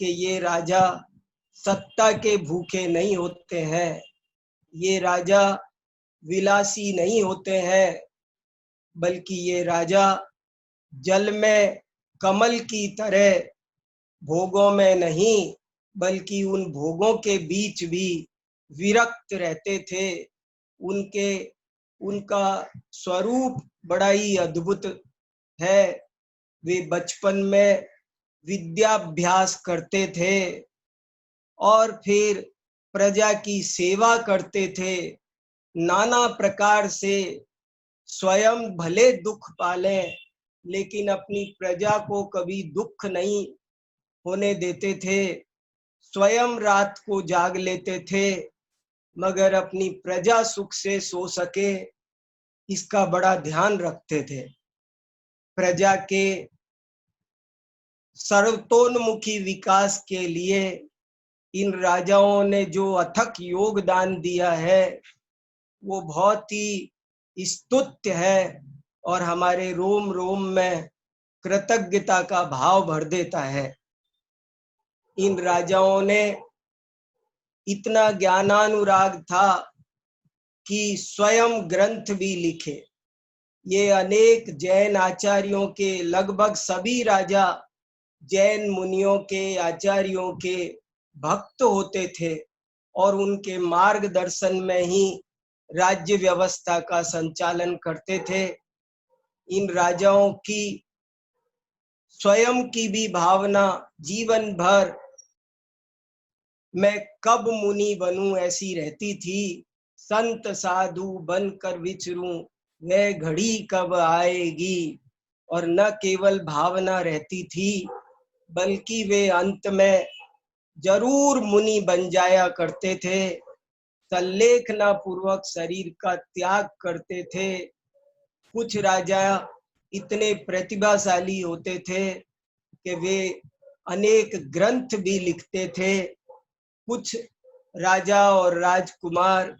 कि ये राजा सत्ता के भूखे नहीं होते हैं, ये राजा विलासी नहीं होते हैं, बल्कि ये राजा जल में कमल की तरह भोगों में नहीं, बल्कि उन भोगों के बीच भी विरक्त रहते थे। उनके उनका स्वरूप बड़ा ही अद्भुत है। वे बचपन में विद्याभ्यास करते थे और फिर प्रजा की सेवा करते थे। नाना प्रकार से स्वयं भले दुख पालें, लेकिन अपनी प्रजा को कभी दुख नहीं होने देते थे। स्वयं रात को जाग लेते थे, मगर अपनी प्रजा सुख से सो सके, इसका बड़ा ध्यान रखते थे। प्रजा के सर्वतोन्मुखी विकास के लिए इन राजाओं ने जो अथक योगदान दिया है, वो बहुत ही स्तुत्य है और हमारे रोम रोम में कृतज्ञता का भाव भर देता है। इन राजाओं ने इतना ज्ञानानुराग था कि स्वयं ग्रंथ भी लिखे। ये अनेक जैन आचार्यों के लगभग सभी राजा जैन मुनियों के आचार्यों के भक्त होते थे और उनके मार्गदर्शन में ही राज्य व्यवस्था का संचालन करते थे। इन राजाओं की स्वयं की भी भावना जीवन भर मैं कब मुनि बनूं ऐसी रहती थी। संत साधु बनकर विचरूं वह घड़ी कब आएगी। और न केवल भावना रहती थी, बल्कि वे अंत में जरूर मुनि बन जाया करते थे। सल्लेखना पूर्वक शरीर का त्याग करते थे। कुछ राजा इतने प्रतिभाशाली होते थे कि वे अनेक ग्रंथ भी लिखते थे। कुछ राजा और राजकुमार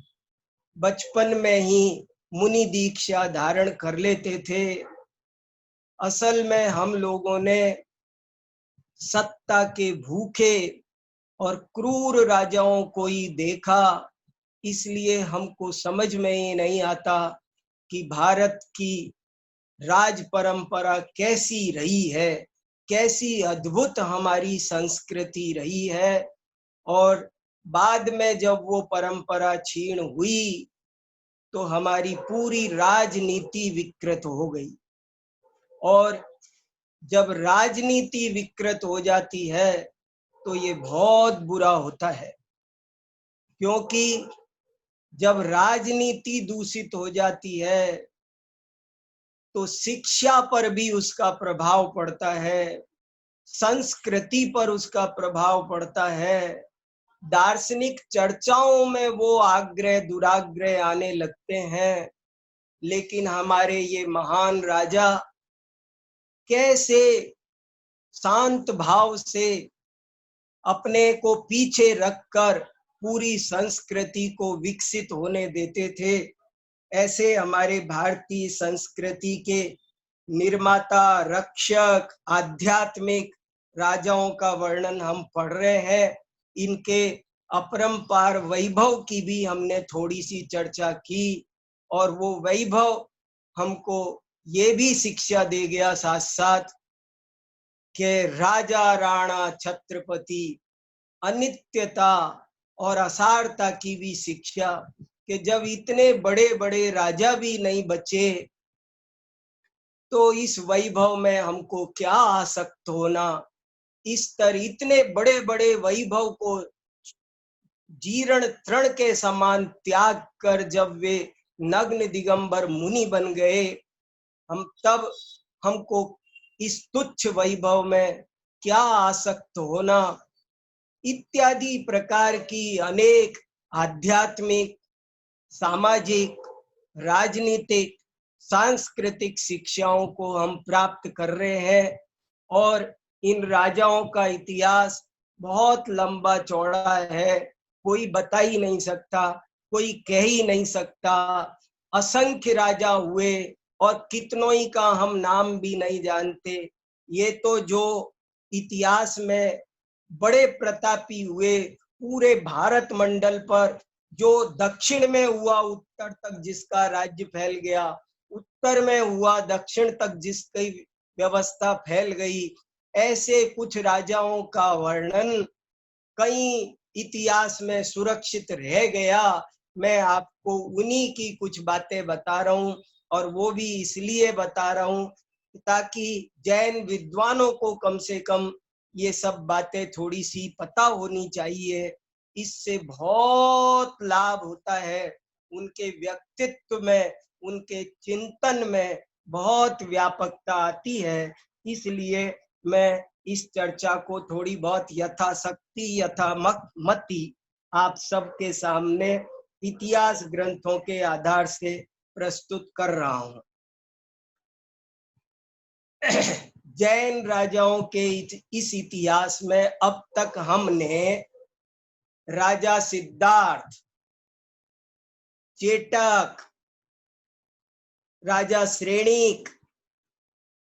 बचपन में ही मुनि दीक्षा धारण कर लेते थे। असल में हम लोगों ने सत्ता के भूखे और क्रूर राजाओं को ही देखा, इसलिए हमको समझ में ही नहीं आता कि भारत की राज परंपरा कैसी रही है, कैसी अद्भुत हमारी संस्कृति रही है। और बाद में जब वो परंपरा क्षीण हुई तो हमारी पूरी राजनीति विकृत हो गई। और जब राजनीति विकृत हो जाती है तो ये बहुत बुरा होता है, क्योंकि जब राजनीति दूषित हो जाती है तो शिक्षा पर भी उसका प्रभाव पड़ता है, संस्कृति पर उसका प्रभाव पड़ता है। दार्शनिक चर्चाओं में वो आग्रह दुराग्रह आने लगते हैं। लेकिन हमारे ये महान राजा कैसे शांत भाव से अपने को पीछे रखकर पूरी संस्कृति को विकसित होने देते थे। ऐसे हमारे भारतीय संस्कृति के निर्माता, रक्षक, आध्यात्मिक राजाओं का वर्णन हम पढ़ रहे हैं। इनके अपरंपार वैभव की भी हमने थोड़ी सी चर्चा की और वो वैभव हमको ये भी शिक्षा दे गया साथ साथ कि राजा राणा छत्रपति अनित्यता और असारता की भी शिक्षा, कि जब इतने बड़े बड़े राजा भी नहीं बचे तो इस वैभव में हमको क्या आसक्त होना। इस तरह इतने बड़े बड़े वैभव को जीर्ण तृण के समान त्याग कर जब वे नग्न दिगंबर मुनि बन गए, तब हमको इस तुच्छ वैभव में क्या आसक्त होना। इत्यादि प्रकार की अनेक आध्यात्मिक, सामाजिक, राजनीतिक, सांस्कृतिक शिक्षाओं को हम प्राप्त कर रहे हैं। और इन राजाओं का इतिहास बहुत लंबा चौड़ा है, कोई बता ही नहीं सकता, कोई कह ही नहीं सकता। असंख्य राजा हुए और कितनों ही का हम नाम भी नहीं जानते। ये तो जो इतिहास में बड़े प्रतापी हुए। पूरे भारत मंडल पर जो दक्षिण में हुआ उत्तर तक जिसका राज्य फैल गया, उत्तर में हुआ दक्षिण तक जिसकी व्यवस्था फैल गई, ऐसे कुछ राजाओं का वर्णन कई इतिहास में सुरक्षित रह गया। मैं आपको उन्हीं की कुछ बातें बता रहा हूँ, और वो भी इसलिए बता रहा हूँ ताकि जैन विद्वानों को कम से कम ये सब बातें थोड़ी सी पता होनी चाहिए। इससे बहुत लाभ होता है, उनके व्यक्तित्व में, उनके चिंतन में बहुत व्यापकता आती है। इसलिए मैं इस चर्चा को थोड़ी बहुत यथाशक्ति यथामति आप सबके सामने इतिहास ग्रंथों के आधार से प्रस्तुत कर रहा हूं। जैन राजाओं के इस इतिहास में अब तक हमने राजा सिद्धार्थ, चेटक, राजा श्रेणिक,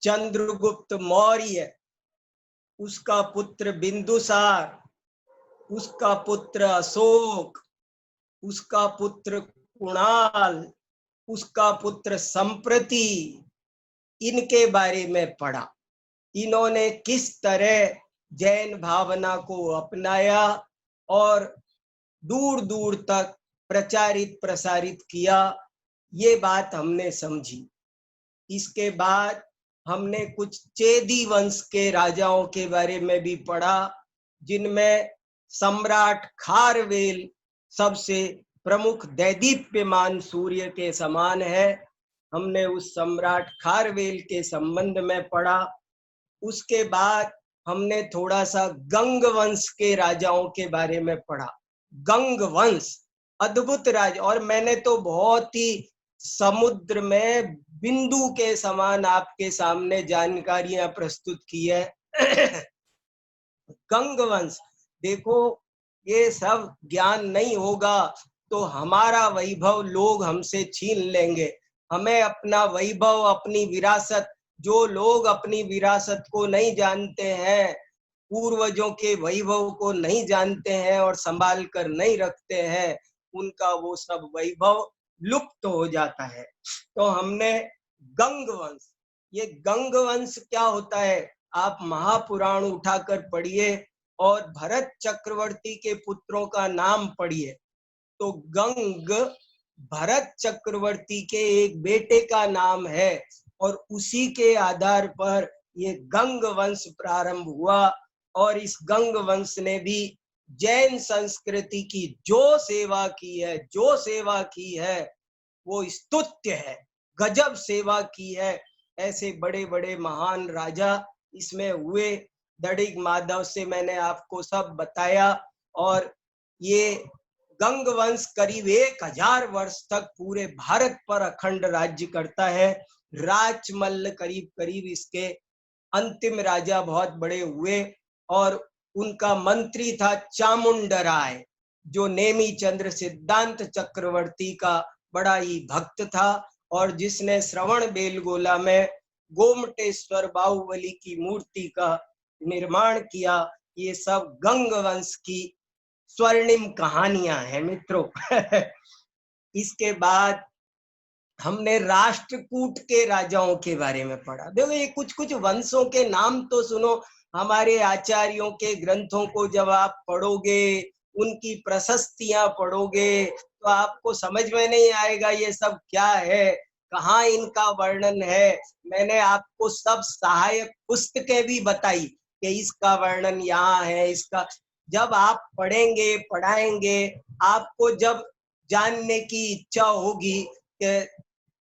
चंद्रगुप्त मौर्य, उसका पुत्र बिंदुसार, उसका पुत्र अशोक, उसका पुत्र कुणाल, उसका पुत्र संप्रति, इनके बारे में पढ़ा। इन्होंने किस तरह जैन भावना को अपनाया और दूर दूर तक प्रचारित प्रसारित किया, ये बात हमने समझी। इसके बाद हमने कुछ चेदी वंश के राजाओं के बारे में भी पढ़ा, जिनमें सम्राट खारवेल सबसे प्रमुख दैदीप्यमान सूर्य के समान है। हमने उस सम्राट खारवेल के संबंध में पढ़ा। उसके बाद हमने थोड़ा सा गंग वंश के राजाओं के बारे में पढ़ा। गंग वंश अद्भुत राज, और मैंने तो बहुत ही समुद्र में बिंदु के समान आपके सामने जानकारियां प्रस्तुत की है। गंग वंश देखो, ये सब ज्ञान नहीं होगा तो हमारा वैभव लोग हमसे छीन लेंगे। हमें अपना वैभव, अपनी विरासत, जो लोग अपनी विरासत को नहीं जानते हैं, पूर्वजों के वैभव को नहीं जानते हैं और संभाल कर नहीं रखते हैं, उनका वो सब वैभव लुप्त हो जाता है। तो हमने गंग वंश, ये गंग वंश क्या होता है, आप महापुराण उठाकर पढ़िए और भरत चक्रवर्ती के पुत्रों का नाम पढ़िए। तो गंग भरत चक्रवर्ती के एक बेटे का नाम है, और उसी के आधार पर ये गंग वंश प्रारंभ हुआ। और इस गंग वंश ने भी जैन संस्कृति की जो सेवा की है, जो सेवा की है, वो स्तुत्य है, गजब सेवा की है। ऐसे बड़े बड़े महान राजा इसमें हुए। दड़िग माधव से मैंने आपको सब बताया। और ये गंग वंश करीब 1000 वर्ष तक पूरे भारत पर अखंड राज्य करता है। राजमल्ल करीब करीब इसके अंतिम राजा बहुत बड़े हुए, और उनका मंत्री था चामुंडराय, जो नेमी चंद्र सिद्धांत चक्रवर्ती का बड़ा ही भक्त था, और जिसने श्रवण बेलगोला में गोमटेश्वर बाहुबली की मूर्ति का निर्माण किया। ये सब गंग वंश की स्वर्णिम कहानियां हैं मित्रों। इसके बाद हमने राष्ट्रकूट के राजाओं के बारे में पढ़ा। देखो, ये कुछ कुछ वंशों के नाम तो सुनो, हमारे आचार्यों के ग्रंथों को जब आप पढ़ोगे, उनकी प्रशस्तियां पढ़ोगे, तो आपको समझ में नहीं आएगा ये सब क्या है, कहाँ इनका वर्णन है। मैंने आपको सब सहायक पुस्तकें भी बताई कि इसका वर्णन यहाँ है, इसका। जब आप पढ़ेंगे, पढ़ाएंगे, आपको जब जानने की इच्छा होगी कि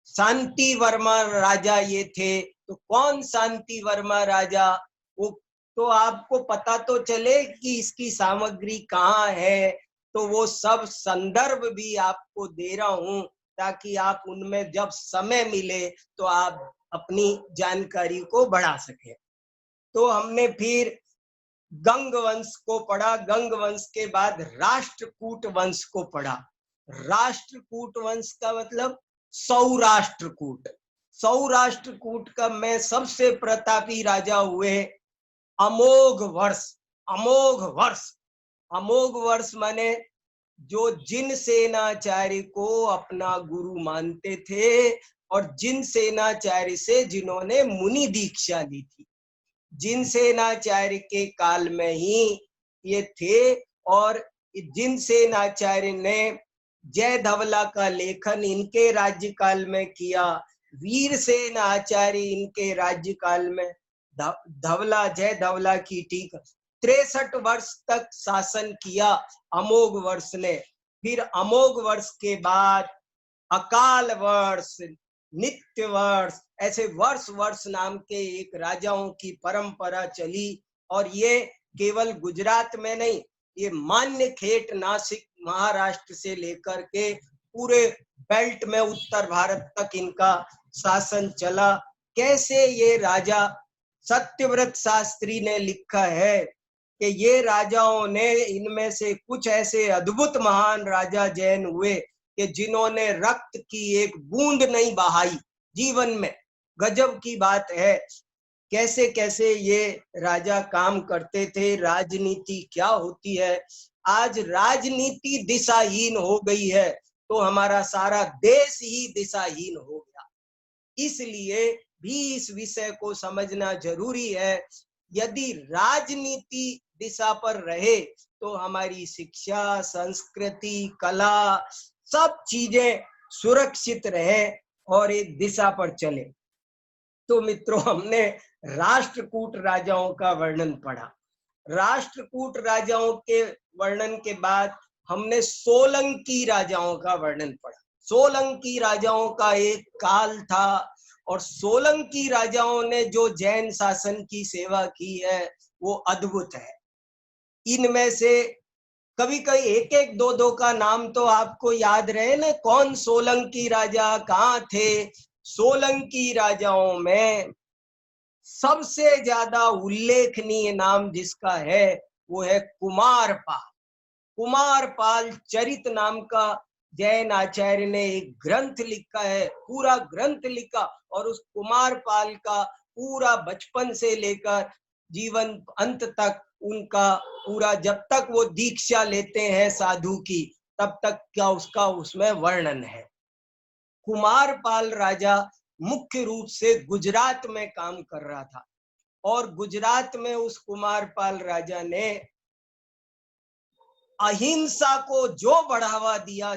शांति वर्मा राजा ये थे, तो कौन शांति वर्मा राजा, वो तो आपको पता तो चले कि इसकी सामग्री कहाँ है। तो वो सब संदर्भ भी आपको दे रहा हूं, ताकि आप उनमें जब समय मिले तो आप अपनी जानकारी को बढ़ा सके। तो हमने फिर गंग वंश को पढ़ा। गंग वंश के बाद राष्ट्रकूट वंश को पढ़ा। राष्ट्रकूट वंश का मतलब सौराष्ट्रकूट। सौराष्ट्रकूट का में सबसे प्रतापी राजा हुए अमोघ वर्ष अमोघ वर्ष। अमोघ वर्ष माने जो जिन सेनाचार्य को अपना गुरु मानते थे और जिन सेनाचार्य से जिन्होंने मुनि दीक्षा ली थी, जिन सेनाचार्य के काल में ही ये थे। और जिन सेनाचार्य ने जय धवला का लेखन इनके राज्यकाल में किया, वीर सेन आचार्य इनके राज्यकाल में, धवला जय धवला की ठीक 63 वर्ष तक शासन किया अमोघ वर्ष ने। फिर अमोघ वर्ष के बाद अकाल वर्ष, नित्य वर्ष, ऐसे वर्ष वर्ष नाम के एक राजाओं की परंपरा चली। और ये केवल गुजरात में नहीं, ये मान्यखेट, नासिक, महाराष्ट्र से लेकर के पूरे बेल्ट में उत्तर भारत तक इनका शासन चला। कैसे ये राजा, सत्यव्रत शास्त्री ने लिखा है कि ये राजाओं ने, इनमें से कुछ ऐसे अद्भुत महान राजा जैन हुए कि जिन्होंने रक्त की एक बूंद नहीं बहाई जीवन में। गजब की बात है कैसे कैसे ये राजा काम करते थे। राजनीति क्या होती है, आज राजनीति दिशाहीन हो गई है तो हमारा सारा देश ही दिशाहीन हो गया। इसलिए भी इस विषय को समझना जरूरी है। यदि राजनीति दिशा पर रहे तो हमारी शिक्षा, संस्कृति, कला, सब चीजें सुरक्षित रहे और एक दिशा पर चले। तो मित्रों, हमने राष्ट्रकूट राजाओं का वर्णन पढ़ा। राष्ट्रकूट राजाओं के वर्णन के बाद हमने सोलंकी राजाओं का वर्णन पढ़ा। सोलंकी राजाओं का एक काल था और सोलंकी राजाओं ने जो जैन शासन की सेवा की है वो अद्भुत है। इनमें से कभी कभी एक एक दो दो का नाम तो आपको याद रहे ना, कौन सोलंकी राजा कहाँ थे। सोलंकी राजाओं में सबसे ज्यादा उल्लेखनीय नाम जिसका है वो है कुमारपाल। कुमारपाल चरित नाम का जैन आचार्य ने एक ग्रंथ लिखा है, पूरा ग्रंथ लिखा। और उस कुमारपाल का पूरा बचपन से लेकर जीवन अंत तक उनका पूरा, जब तक वो दीक्षा लेते हैं साधु की, तब तक क्या उसका उसमें वर्णन है। कुमारपाल राजा मुख्य रूप से गुजरात में काम कर रहा था और गुजरात में उस कुमारपाल राजा ने अहिंसा को जो बढ़ावा दिया,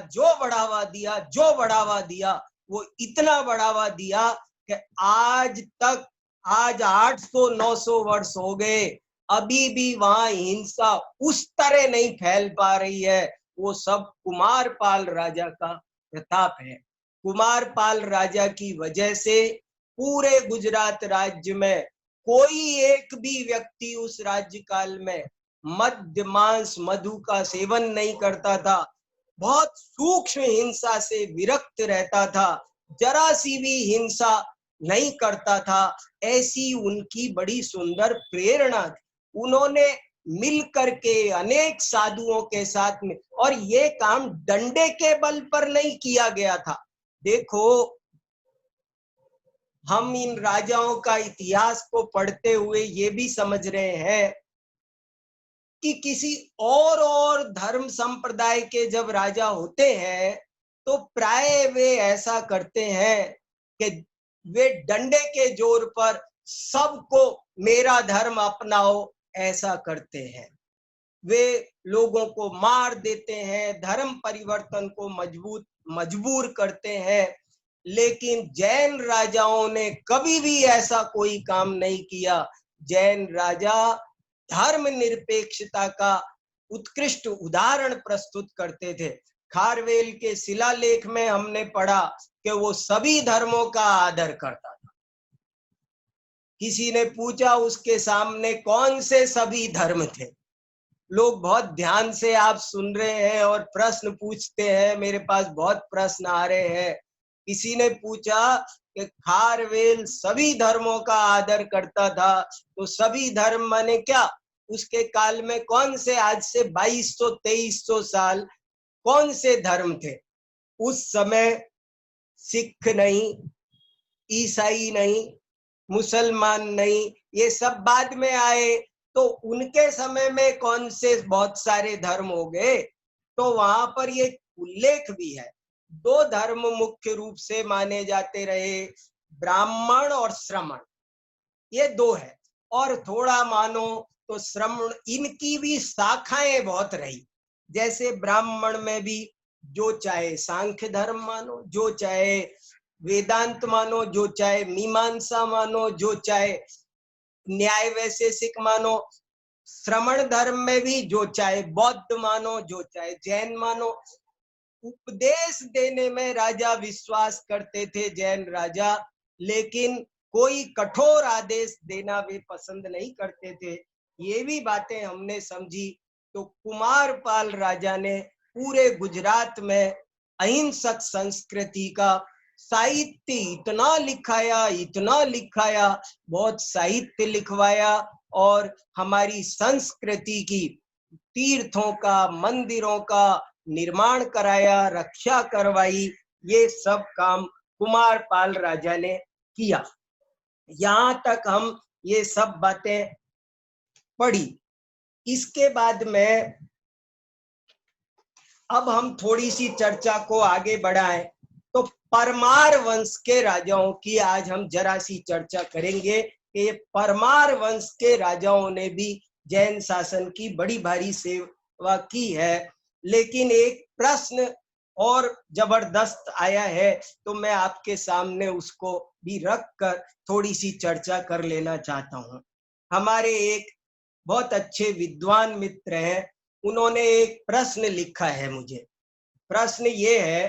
वो इतना बढ़ावा दिया कि आज तक, आज 800-900 वर्ष हो गए, अभी भी वहां हिंसा उस तरह नहीं फैल पा रही है। वो सब कुमारपाल राजा का प्रताप है। कुमारपाल राजा की वजह से पूरे गुजरात राज्य में कोई एक भी व्यक्ति उस राज्यकाल में मद्य, मांस, मधु का सेवन नहीं करता था। बहुत सूक्ष्म हिंसा से विरक्त रहता था, जरा सी भी हिंसा नहीं करता था। ऐसी उनकी बड़ी सुंदर प्रेरणा थी। उन्होंने मिल करके अनेक साधुओं के साथ में, और ये काम डंडे के बल पर नहीं किया गया था। देखो, हम इन राजाओं का इतिहास को पढ़ते हुए ये भी समझ रहे हैं कि किसी और धर्म संप्रदाय के जब राजा होते हैं तो प्राय वे ऐसा करते हैं कि वे डंडे के जोर पर सबको मेरा धर्म अपनाओ ऐसा करते हैं। वे लोगों को मार देते हैं, धर्म परिवर्तन को मजबूर करते हैं। लेकिन जैन राजाओं ने कभी भी ऐसा कोई काम नहीं किया। जैन राजा धर्म निरपेक्षता का उत्कृष्ट उदाहरण प्रस्तुत करते थे। खारवेल के शिलालेख में हमने पढ़ा कि वो सभी धर्मों का आदर करता था। किसी ने पूछा उसके सामने कौन से सभी धर्म थे। लोग बहुत ध्यान से आप सुन रहे हैं और प्रश्न पूछते हैं, मेरे पास बहुत प्रश्न आ रहे हैं। किसी ने पूछा कि खारवेल सभी धर्मों का आदर करता था, तो सभी धर्म माने क्या? उसके काल में कौन से, आज से 2200-2300 साल कौन से धर्म थे? उस समय सिख नहीं, ईसाई नहीं, मुसलमान नहीं, ये सब बाद में आए। तो उनके समय में कौन से बहुत सारे धर्म हो गए, तो वहां पर ये उल्लेख भी है। दो धर्म मुख्य रूप से माने जाते रहे, ब्राह्मण और श्रमण, ये दो है। और थोड़ा मानो तो श्रमण, इनकी भी शाखाएं बहुत रही। जैसे ब्राह्मण में भी जो चाहे सांख्य धर्म मानो, जो चाहे वेदांत मानो, जो चाहे मीमांसा मानो, जो चाहे न्याय वैशेषिक मानो। श्रमण धर्म में भी जो चाहे बौद्ध मानो, जो चाहे जैन मानो। उपदेश देने में राजा विश्वास करते थे, जैन राजा, लेकिन कोई कठोर आदेश देना वे पसंद नहीं करते थे। ये भी बातें हमने समझी। तो कुमारपाल राजा ने पूरे गुजरात में अहिंसक संस्कृति का साहित्य इतना लिखाया, इतना लिखाया, बहुत साहित्य लिखवाया, और हमारी संस्कृति की तीर्थों का, मंदिरों का निर्माण कराया, रक्षा करवाई। ये सब काम कुमारपाल राजा ने किया। यहाँ तक हम ये सब बातें पढ़ी। इसके बाद में अब हम थोड़ी सी चर्चा को आगे बढ़ाएं तो परमार वंश के राजाओं की आज हम जरा सी चर्चा करेंगे कि ये परमार वंश के राजाओं ने भी जैन शासन की बड़ी भारी सेवा की है। लेकिन एक प्रश्न और जबरदस्त आया है, तो मैं आपके सामने उसको भी रखकर थोड़ी सी चर्चा कर लेना चाहता हूँ। हमारे एक बहुत अच्छे विद्वान मित्र हैं, उन्होंने एक प्रश्न लिखा है मुझे। प्रश्न ये है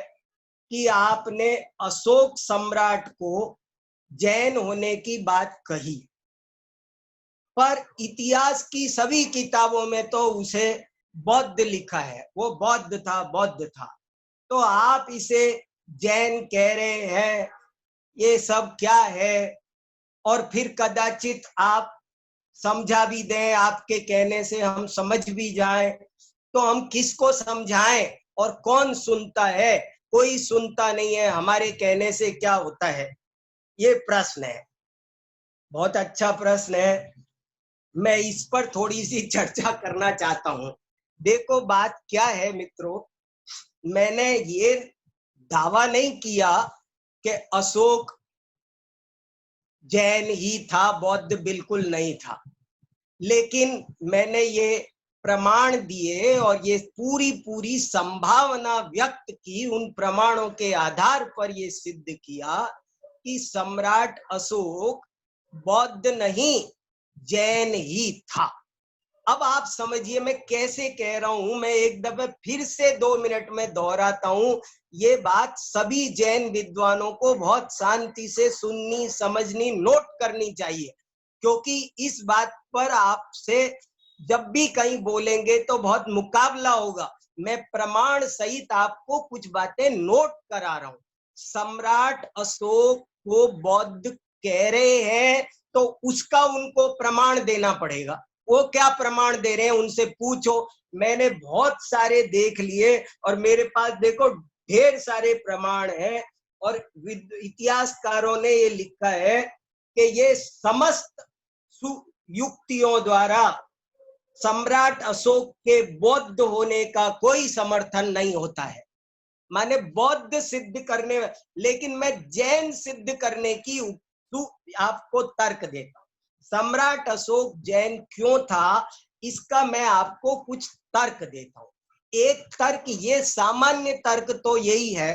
कि आपने अशोक सम्राट को जैन होने की बात कही, पर इतिहास की सभी किताबों में तो उसे बौद्ध लिखा है, वो बौद्ध था, बौद्ध था। तो आप इसे जैन कह रहे हैं, ये सब क्या है? और फिर कदाचित आप समझा भी दें, आपके कहने से हम समझ भी जाएं, तो हम किसको समझाएं और कौन सुनता है? कोई सुनता नहीं है, हमारे कहने से क्या होता है? ये प्रश्न है, बहुत अच्छा प्रश्न है। मैं इस पर थोड़ी सी चर्चा करना चाहता हूं। देखो बात क्या है मित्रों, मैंने ये दावा नहीं किया कि अशोक जैन ही था, बौद्ध बिल्कुल नहीं था। लेकिन मैंने ये प्रमाण दिए और ये पूरी पूरी संभावना व्यक्त की, उन प्रमाणों के आधार पर ये सिद्ध किया कि सम्राट अशोक बौद्ध नहीं, जैन ही था। अब आप समझिए मैं कैसे कह रहा हूं। मैं एक दफे फिर से 2 मिनट में दोहराता हूं, ये बात सभी जैन विद्वानों को बहुत शांति से सुननी, समझनी, नोट करनी चाहिए, क्योंकि इस बात पर आपसे जब भी कहीं बोलेंगे तो बहुत मुकाबला होगा। मैं प्रमाण सहित आपको कुछ बातें नोट करा रहा हूं। सम्राट अशोक को बौद्ध कह रहे हैं तो उसका उनको प्रमाण देना पड़ेगा। वो क्या प्रमाण दे रहे हैं उनसे पूछो। मैंने बहुत सारे देख लिए और मेरे पास देखो ढेर सारे प्रमाण हैं, और इतिहासकारों ने ये लिखा है कि ये समस्त युक्तियों द्वारा सम्राट अशोक के बौद्ध होने का कोई समर्थन नहीं होता है। माने बौद्ध सिद्ध करने, लेकिन मैं जैन सिद्ध करने की आपको तर्क देता हूं। सम्राट अशोक जैन क्यों था, इसका मैं आपको कुछ तर्क देता हूं। एक तर्क, ये सामान्य तर्क तो यही है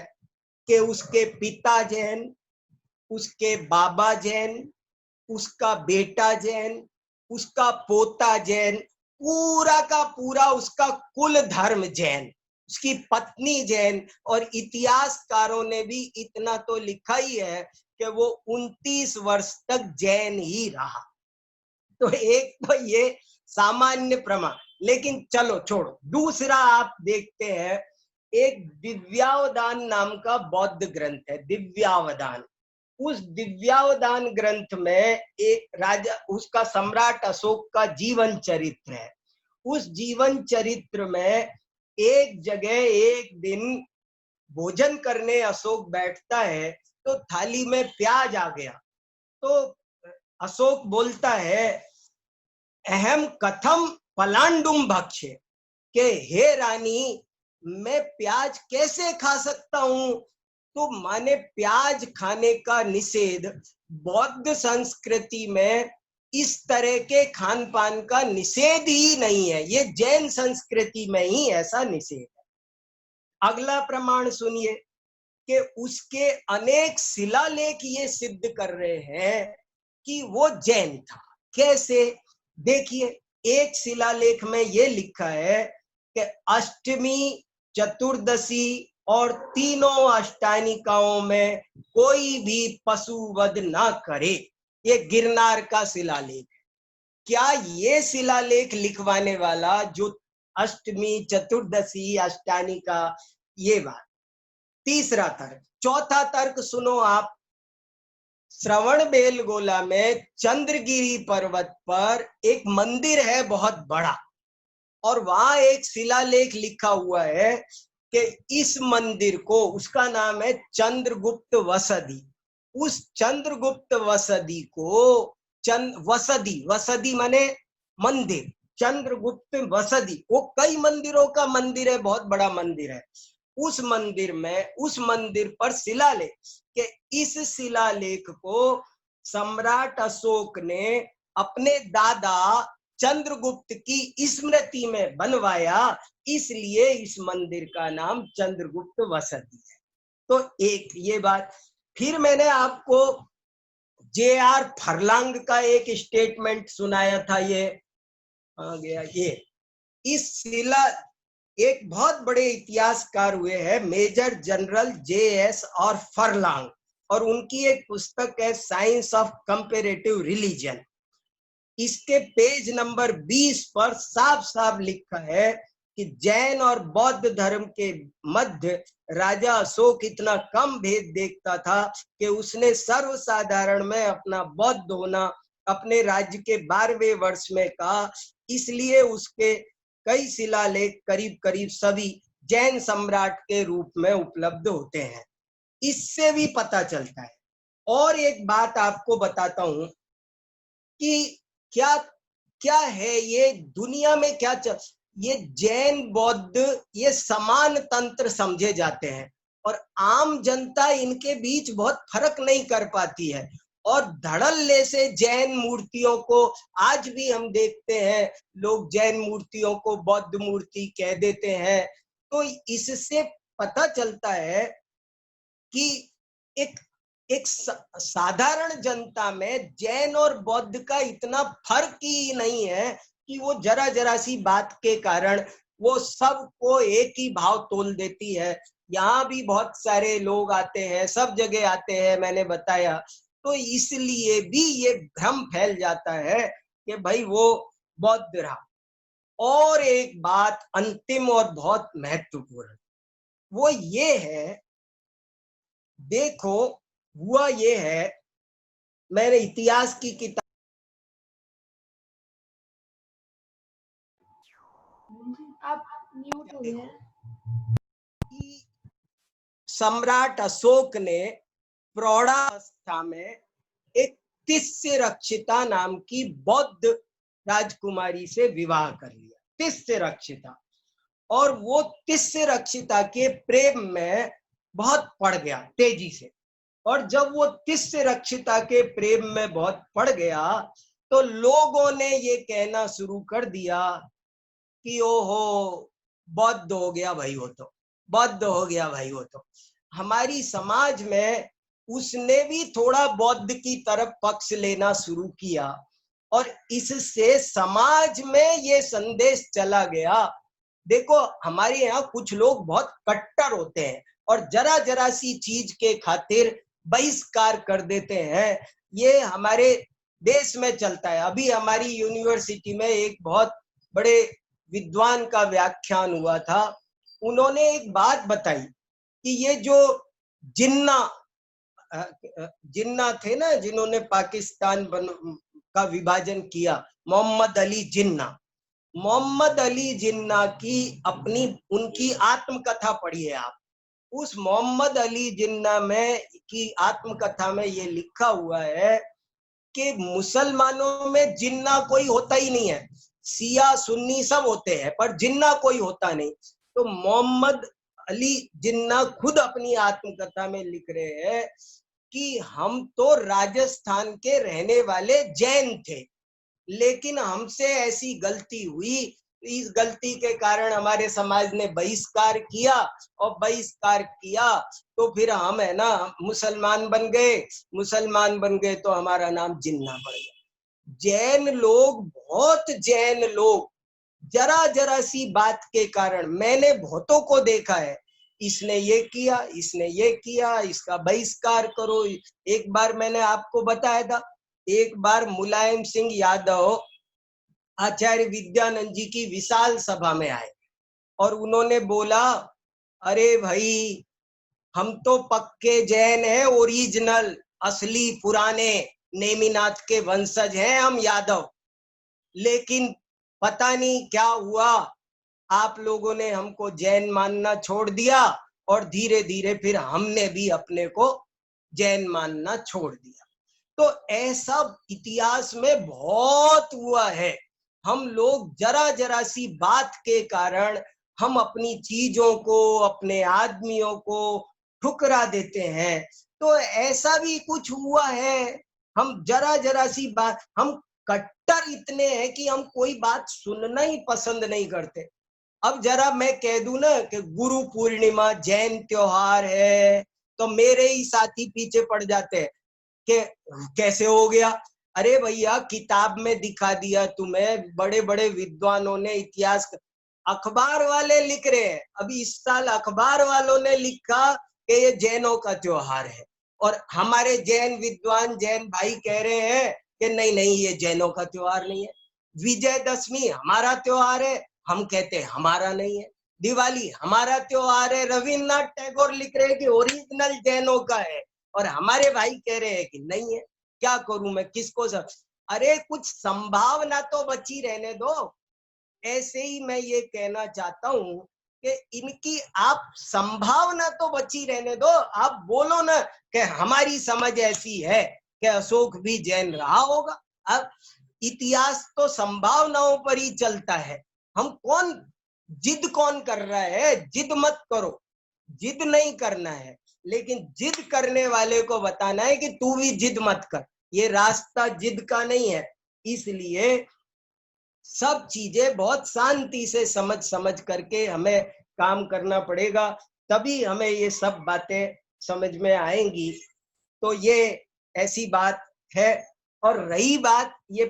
कि उसके पिता जैन, उसके बाबा जैन, उसका बेटा जैन, उसका पोता जैन, पूरा का पूरा उसका कुल धर्म जैन, उसकी पत्नी जैन। और इतिहासकारों ने भी इतना तो लिखा ही है कि वो 29 वर्ष तक जैन ही रहा। तो एक तो ये सामान्य प्रमाण, लेकिन चलो छोड़ो। दूसरा आप देखते हैं, एक दिव्यावदान नाम का बौद्ध ग्रंथ है, दिव्यावदान। उस दिव्यावदान ग्रंथ में एक राजा, उसका सम्राट अशोक का जीवन चरित्र है। उस जीवन चरित्र में एक जगह एक दिन भोजन करने अशोक बैठता है तो थाली में प्याज आ गया। तो अशोक बोलता है अहम कथम पलांडुम भक्ष्य, के हे रानी मैं प्याज कैसे खा सकता हूं। तो माने प्याज खाने का निषेध बौद्ध संस्कृति में इस तरह के खान पान का निषेध ही नहीं है, ये जैन संस्कृति में ही ऐसा निषेध है। अगला प्रमाण सुनिए कि उसके अनेक शिलालेख ये सिद्ध कर रहे हैं कि वो जैन था। कैसे, देखिए एक शिलालेख में ये लिखा है कि अष्टमी, चतुर्दशी और तीनों अष्टानिकाओं में कोई भी पशु वध ना करे। ये गिरनार का शिलालेख है। क्या ये शिलालेख लिखवाने वाला जो अष्टमी, चतुर्दशी, अष्टानिका, ये बात। तीसरा तर्क, चौथा तर्क सुनो आप। श्रवण बेलगोला में चंद्रगिरी पर्वत पर एक मंदिर है बहुत बड़ा, और वहां एक शिलालेख लिखा हुआ है कि इस मंदिर को, उसका नाम है चंद्रगुप्त वसदी। उस चंद्रगुप्त वसदी को वसदी, वसदी माने मंदिर, चंद्रगुप्त वसदी वो कई मंदिरों का मंदिर है, बहुत बड़ा मंदिर है। उस मंदिर में, उस मंदिर पर शिलालेख के इस शिलालेख को सम्राट अशोक ने अपने दादा चंद्रगुप्त की स्मृति में बनवाया, इसलिए इस मंदिर का नाम चंद्रगुप्त वसति है। तो एक ये बात। फिर मैंने आपको J.R. फर्लांग का एक स्टेटमेंट सुनाया था, ये आ गया, ये इस शिला, एक बहुत बड़े इतिहासकार हुए हैं मेजर जनरल J.S.R. फर्लांग, और उनकी एक पुस्तक है साइंस ऑफ कंपैरेटिव रिलीजन। इसके पेज नंबर 20 पर साफ साफ लिखा है कि जैन और बौद्ध धर्म के मध्य राजा अशोक इतना कम भेद देखता था कि उसने सर्वसाधारण में अपना बौद्ध होना अपने राज्य के 12वें वर्ष में कहा। इसलिए उसके कई शिलालेख करीब करीब सभी जैन सम्राट के रूप में उपलब्ध होते हैं। इससे भी पता चलता है। और एक बात आपको बताता हूं कि क्या क्या है ये दुनिया में क्या ये जैन बौद्ध ये समान तंत्र समझे जाते हैं, और आम जनता इनके बीच बहुत फर्क नहीं कर पाती है, और धड़ल्ले से जैन मूर्तियों को आज भी हम देखते हैं, लोग जैन मूर्तियों को बौद्ध मूर्ति कह देते हैं। तो इससे पता चलता है कि एक एक साधारण जनता में जैन और बौद्ध का इतना फर्क ही नहीं है कि वो जरा जरा सी बात के कारण वो सबको एक ही भाव तोल देती है। यहाँ भी बहुत सारे लोग आते हैं, सब जगह आते हैं, मैंने बताया। तो इसलिए भी ये भ्रम फैल जाता है कि भाई वो बौद्ध रहा। और एक बात अंतिम और बहुत महत्वपूर्ण, वो ये है, देखो हुआ ये है, मैंने इतिहास की किताब आप म्यूट हो गए। सम्राट अशोक ने प्रौढ़ावस्था में एक तिस्य रक्षिता नाम की बौद्ध राजकुमारी से विवाह कर लिया, तिस्य रक्षिता। और वो तिस्य रक्षिता के प्रेम में बहुत पड़ गया तेजी से, और जब वो तिस्य रक्षिता के प्रेम में बहुत पड़ गया तो लोगों ने ये कहना शुरू कर दिया कि ओहो बौद्ध हो गया भाई, वो तो बौद्ध हो गया भाई, वो तो। हमारी समाज में उसने भी थोड़ा बौद्ध की तरफ पक्ष लेना शुरू किया, और इससे समाज में ये संदेश चला गया। देखो हमारे यहाँ कुछ लोग बहुत कट्टर होते हैं और जरा जरा सी चीज के खातिर बहिष्कार कर देते हैं, ये हमारे देश में चलता है। अभी हमारी यूनिवर्सिटी में एक बहुत बड़े विद्वान का व्याख्यान हुआ था, उन्होंने एक बात बताई कि ये जो जिन्ना जिन्ना थे ना, जिन्होंने पाकिस्तान का विभाजन किया, मोहम्मद अली जिन्ना, मोहम्मद अली जिन्ना की अपनी उनकी आत्मकथा पढ़िए आप। उस मोहम्मद अली जिन्ना में की आत्मकथा में ये लिखा हुआ है कि मुसलमानों में जिन्ना कोई होता ही नहीं है, शिया सुन्नी सब होते हैं पर जिन्ना कोई होता नहीं। तो मोहम्मद अली जिन्ना खुद अपनी आत्मकथा में लिख रहे हैं कि हम तो राजस्थान के रहने वाले जैन थे, लेकिन हमसे ऐसी गलती हुई, इस गलती के कारण हमारे समाज ने बहिष्कार किया, और बहिष्कार किया तो फिर हम है ना मुसलमान बन गए, मुसलमान बन गए तो हमारा नाम जिन्ना पड़ गया। जैन लोग, बहुत जैन लोग जरा जरा सी बात के कारण, मैंने बहुतों को देखा है, इसने ये किया, इसने ये किया, इसका बहिष्कार करो। एक बार मैंने आपको बताया था, एक बार मुलायम सिंह यादव आचार्य विद्यानंद जी की विशाल सभा में आए और उन्होंने बोला, अरे भाई हम तो पक्के जैन हैं, ओरिजिनल असली पुराने नेमिनाथ के वंशज हैं हम यादव, लेकिन पता नहीं क्या हुआ, आप लोगों ने हमको जैन मानना छोड़ दिया और धीरे धीरे फिर हमने भी अपने को जैन मानना छोड़ दिया। तो ऐसा इतिहास में बहुत हुआ है। हम लोग जरा जरा सी बात के कारण हम अपनी चीजों को, अपने आदमियों को ठुकरा देते हैं। तो ऐसा भी कुछ हुआ है, हम जरा जरा सी बात, हम कट्टर इतने हैं कि हम कोई बात सुनना ही पसंद नहीं करते। अब जरा मैं कह दूं ना कि गुरु पूर्णिमा जैन त्योहार है, तो मेरे ही साथी पीछे पड़ जाते हैं कि कैसे हो गया। अरे भैया, किताब में दिखा दिया तुम्हें, बड़े बड़े विद्वानों ने, इतिहास, अखबार वाले लिख रहे हैं। अभी इस साल अखबार वालों ने लिखा कि ये जैनों का त्योहार है, और हमारे जैन विद्वान, जैन भाई कह रहे हैं कि नहीं नहीं, ये जैनों का त्योहार नहीं है। विजयदशमी हमारा त्योहार है, हम कहते हैं हमारा नहीं है। दिवाली हमारा त्योहार है, रविन्द्रनाथ टैगोर लिख रहे हैं कि ओरिजिनल जैनों का है, और हमारे भाई कह रहे हैं कि नहीं है। क्या करूं मैं, किसको सब? अरे कुछ संभावना तो बची रहने दो। ऐसे ही मैं ये कहना चाहता हूं कि इनकी आप संभावना तो बची रहने दो। आप बोलो ना कि हमारी समझ ऐसी है कि अशोक भी जैन रहा होगा। अब इतिहास तो संभावनाओं पर ही चलता है। हम कौन, जिद कौन कर रहा है? जिद मत करो, जिद नहीं करना है, लेकिन जिद करने वाले को बताना है कि तू भी जिद मत कर। ये रास्ता जिद का नहीं है। इसलिए सब चीजें बहुत शांति से समझ समझ करके हमें काम करना पड़ेगा, तभी हमें ये सब बातें समझ में आएंगी। तो ये ऐसी बात है। और रही बात ये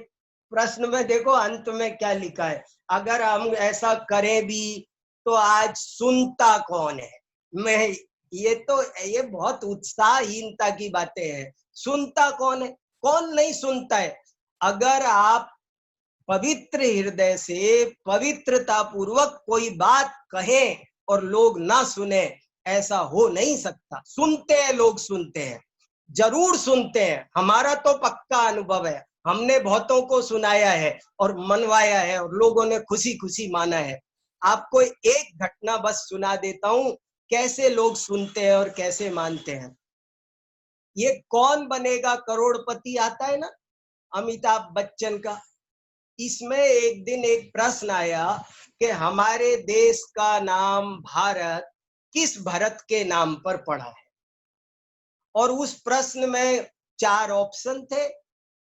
प्रश्न में, देखो अंत में क्या लिखा है, अगर हम ऐसा करें भी तो आज सुनता कौन है? मैं ये बहुत उत्साहहीनता की बातें हैं। सुनता कौन है? कौन नहीं सुनता है? अगर आप पवित्र हृदय से पवित्रता पूर्वक कोई बात कहें और लोग ना सुने, ऐसा हो नहीं सकता। सुनते हैं लोग, सुनते हैं, जरूर सुनते हैं। हमारा तो पक्का अनुभव है, हमने बहुतों को सुनाया है और मनवाया है और लोगों ने खुशी खुशी माना है। आपको एक घटना बस सुना देता हूं, कैसे लोग सुनते हैं और कैसे मानते हैं। ये कौन बनेगा करोड़पति आता है ना, अमिताभ बच्चन का, इसमें एक दिन एक प्रश्न आया कि हमारे देश का नाम भारत किस भरत के नाम पर पड़ा है? और उस प्रश्न में 4 ऑप्शन थे।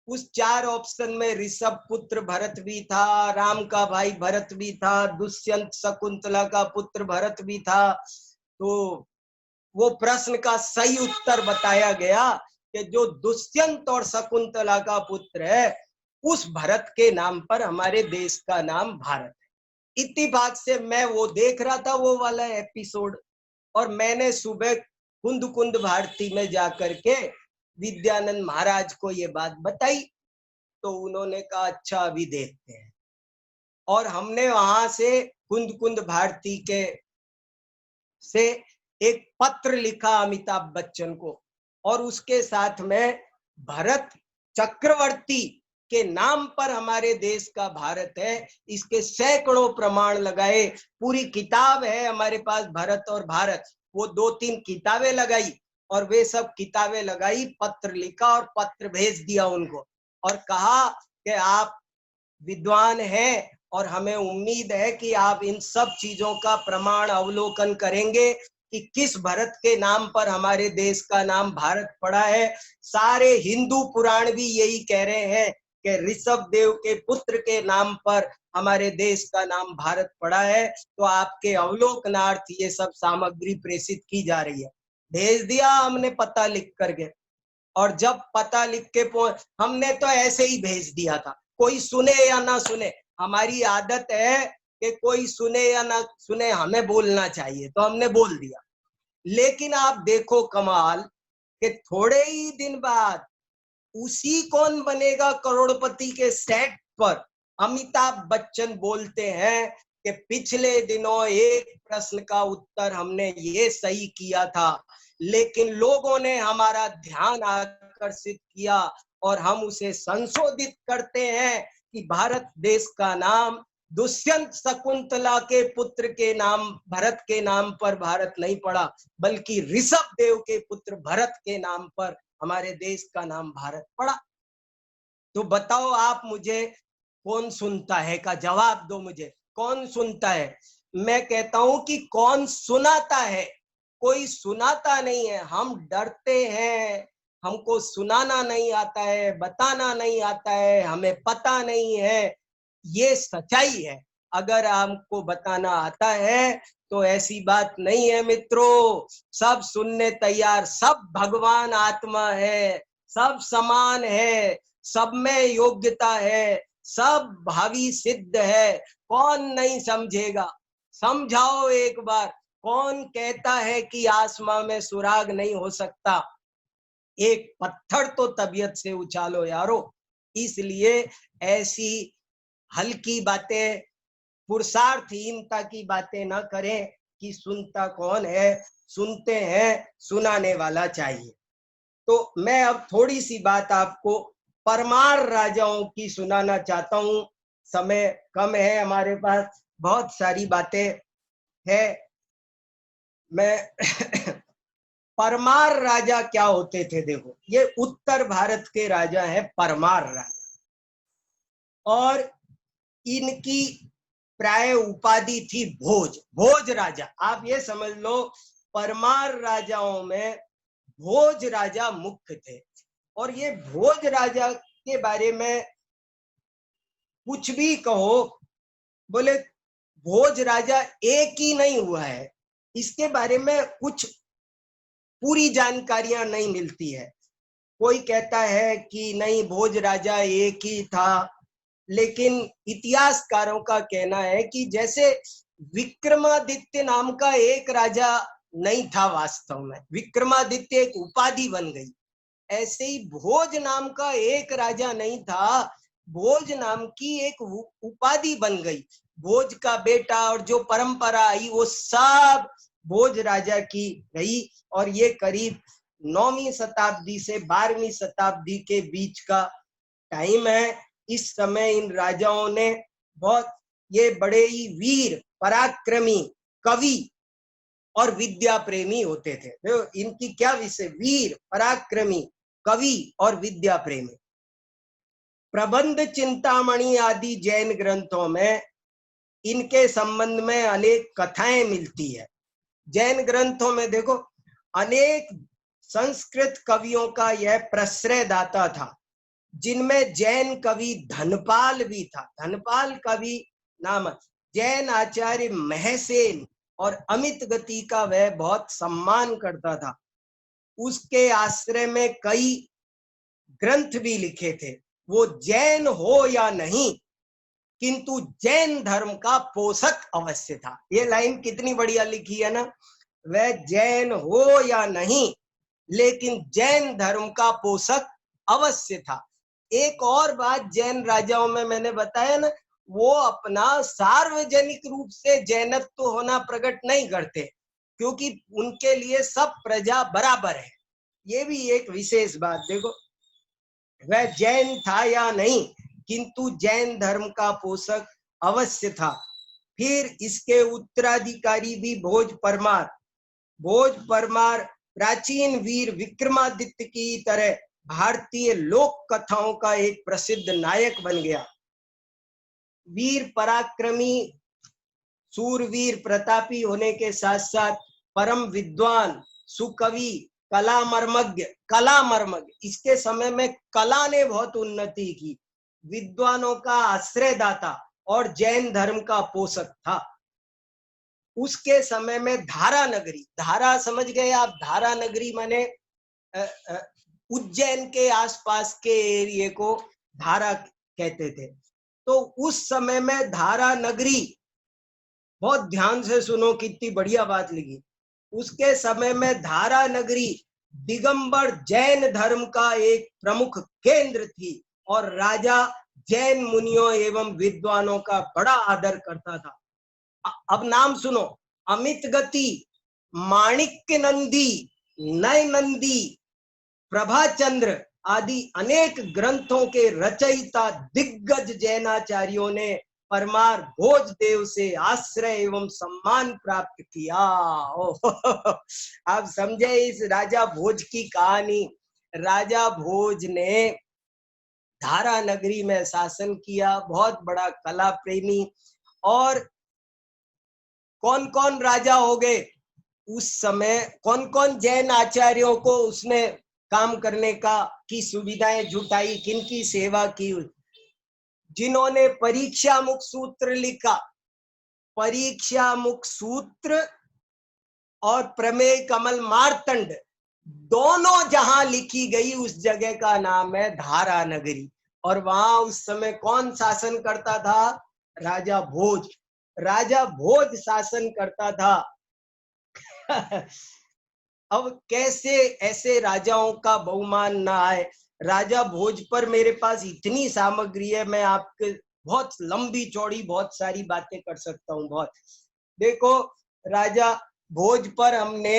उस 4 ऑप्शन में ऋषभ पुत्र भरत भी था, राम का भाई भरत भी था, दुष्यंत शकुंतला का पुत्र भरत भी था। तो वो प्रश्न का सही उत्तर बताया गया कि जो दुष्यंत और शकुंतला का पुत्र है, उस भरत के नाम पर हमारे देश का नाम भारत है। इत्तेफाक से मैं वो देख रहा था, वो वाला एपिसोड, और मैंने सुबह कुंद कुंद भारती में जाकर के विद्यानंद महाराज को ये बात बताई। तो उन्होंने कहा अच्छा अभी देखते हैं। और हमने वहां से कुंद कुंद भारती के से एक पत्र लिखा अमिताभ बच्चन को, और उसके साथ में भरत चक्रवर्ती के नाम पर हमारे देश का भारत है, इसके सैकड़ों प्रमाण लगाए। पूरी किताब है हमारे पास, भरत और भारत, वो 2-3 किताबें लगाई, और वे सब किताबें लगाई, पत्र लिखा और पत्र भेज दिया उनको। और कहा कि आप विद्वान हैं और हमें उम्मीद है कि आप इन सब चीजों का प्रमाण अवलोकन करेंगे कि किस भरत के नाम पर हमारे देश का नाम भारत पड़ा है। सारे हिंदू पुराण भी यही कह रहे हैं कि ऋषभ देव के पुत्र के नाम पर हमारे देश का नाम भारत पड़ा है। तो आपके अवलोकनार्थ ये सब सामग्री प्रेषित की जा रही है। भेज दिया हमने पता लिख करके, और जब पता लिख के हमने तो ऐसे ही भेज दिया था, कोई सुने या ना सुने। हमारी आदत है कि कोई सुने या ना सुने, हमें बोलना चाहिए, तो हमने बोल दिया। लेकिन आप देखो कमाल कि थोड़े ही दिन बाद उसी कौन बनेगा करोड़पति के सेट पर अमिताभ बच्चन बोलते हैं कि पिछले दिनों एक प्रश्न का उत्तर हमने ये सही किया था, लेकिन लोगों ने हमारा ध्यान आकर्षित किया और हम उसे संशोधित करते हैं कि भारत देश का नाम दुष्यंत शकुंतला के पुत्र के नाम भरत के नाम पर भारत नहीं पड़ा, बल्कि ऋषभ देव के पुत्र भरत के नाम पर हमारे देश का नाम भारत पड़ा। तो बताओ आप मुझे, कौन सुनता है का जवाब दो मुझे, कौन सुनता है? मैं कहता हूं कि कौन सुनाता है? कोई सुनाता नहीं है। हम डरते हैं, हमको सुनाना नहीं आता है, बताना नहीं आता है, हमें पता नहीं है। ये सच्चाई है। अगर हमको बताना आता है तो ऐसी बात नहीं है मित्रों, सब सुनने तैयार, सब भगवान आत्मा है, सब समान है, सब में योग्यता है, सब भावी सिद्ध है। कौन नहीं समझेगा? समझाओ एक बार, कौन कहता है कि आसमां में सुराग नहीं हो सकता? एक पत्थर तो तबीयत से उछालो यारो। इसलिए ऐसी हल्की बातें, पुरुषार्थहीनता की बातें ना करें कि सुनता कौन है, सुनते हैं, सुनाने वाला चाहिए। तो मैं अब थोड़ी सी बात आपको परमार राजाओं की सुनाना चाहता हूं। समय कम है हमारे पास, बहुत सारी बातें है। मैं परमार राजा क्या होते थे देखो, ये उत्तर भारत के राजा है परमार राजा, और इनकी प्राय उपाधि थी भोज, भोज राजा। आप ये समझ लो, परमार राजाओं में भोज राजा मुख्य थे। और ये भोज राजा के बारे में कुछ भी कहो, बोले भोज राजा एक ही नहीं हुआ है, इसके बारे में कुछ पूरी जानकारियां नहीं मिलती है। कोई कहता है कि नहीं भोज राजा एक ही था, लेकिन इतिहासकारों का कहना है कि जैसे विक्रमादित्य नाम का एक राजा नहीं था, वास्तव में विक्रमादित्य एक उपाधि बन गई, ऐसे ही भोज नाम का एक राजा नहीं था, भोज नाम की एक उपाधि बन गई। भोज का बेटा और जो परंपरा आई वो सब भोज राजा की रही। और ये करीब 9वीं शताब्दी से 12वीं शताब्दी के बीच का टाइम है। इस समय इन राजाओं ने बहुत, ये बड़े ही वीर, पराक्रमी, कवि और विद्या प्रेमी होते थे। तो इनकी क्या विषय, वीर, पराक्रमी, कवि और विद्या प्रेमी। प्रबंध चिंतामणि आदि जैन ग्रंथों में इनके संबंध में अनेक कथाएं मिलती है। जैन ग्रंथों में देखो, अनेक संस्कृत कवियों का यह प्रश्रयदाता था, जिनमें जैन कवि धनपाल भी था। धनपाल कवि नामक जैन आचार्य महसेन और अमित गति का वह बहुत सम्मान करता था। उसके आश्रय में कई ग्रंथ भी लिखे थे। वो जैन हो या नहीं, किंतु जैन धर्म का पोषक अवश्य था। ये लाइन कितनी बढ़िया लिखी है ना, वह जैन हो या नहीं, लेकिन जैन धर्म का पोषक अवश्य था। एक और बात जैन राजाओं में मैंने बताया ना, वो अपना सार्वजनिक रूप से जैनत्व होना प्रकट नहीं करते, क्योंकि उनके लिए सब प्रजा बराबर है। ये भी एक विशेष बात देखो, वह जैन था या नहीं, किंतु जैन धर्म का पोषक अवश्य था। फिर इसके उत्तराधिकारी भी भोज परमार। भोज परमार प्राचीन वीर विक्रमादित्य की तरह भारतीय लोक कथाओं का एक प्रसिद्ध नायक बन गया। वीर पराक्रमी, सूरवीर प्रतापी होने के साथ साथ परम विद्वान, सुकवि, कला मर्मज्ञ, इसके समय में कला ने बहुत उन्नति की, विद्वानों का आश्रयदाता और जैन धर्म का पोषक था। उसके समय में धारा नगरी, धारा समझ गए आप, धारा नगरी माने उज्जैन के आसपास के एरिए को धारा कहते थे। तो उस समय में धारा नगरी, बहुत ध्यान से सुनो, कितनी बढ़िया बात लिखी। उसके समय में धारा नगरी दिगंबर जैन धर्म का एक प्रमुख केंद्र थी और राजा जैन मुनियों एवं विद्वानों का बड़ा आदर करता था। अब नाम सुनो, अमित गति, माणिक्य नंदी, नय नंदी, प्रभाचंद्र आदि अनेक ग्रंथों के रचयिता दिग्गज जैनाचार्यों ने परमार भोज देव से आश्रय एवं सम्मान प्राप्त किया। आप समझे इस राजा भोज की कहानी। राजा भोज ने धारा नगरी में शासन किया, बहुत बड़ा कला प्रेमी। और कौन कौन राजा हो गए उस समय, कौन कौन जैन आचार्यों को उसने काम करने की सुविधाएं जुटाई, किनकी सेवा की? जिन्होंने परीक्षा मुख सूत्र लिखा, परीक्षा मुख सूत्र और प्रमेय कमल मार्तंड, दोनों जहां लिखी गई उस जगह का नाम है धारा नगरी। और वहां उस समय कौन शासन करता था? राजा भोज। राजा भोज शासन करता था। अब कैसे ऐसे राजाओं का बहुमान ना आए? राजा भोज पर मेरे पास इतनी सामग्री है, मैं आपके बहुत लंबी चौड़ी बहुत सारी बातें कर सकता हूँ। बहुत देखो, राजा भोज पर हमने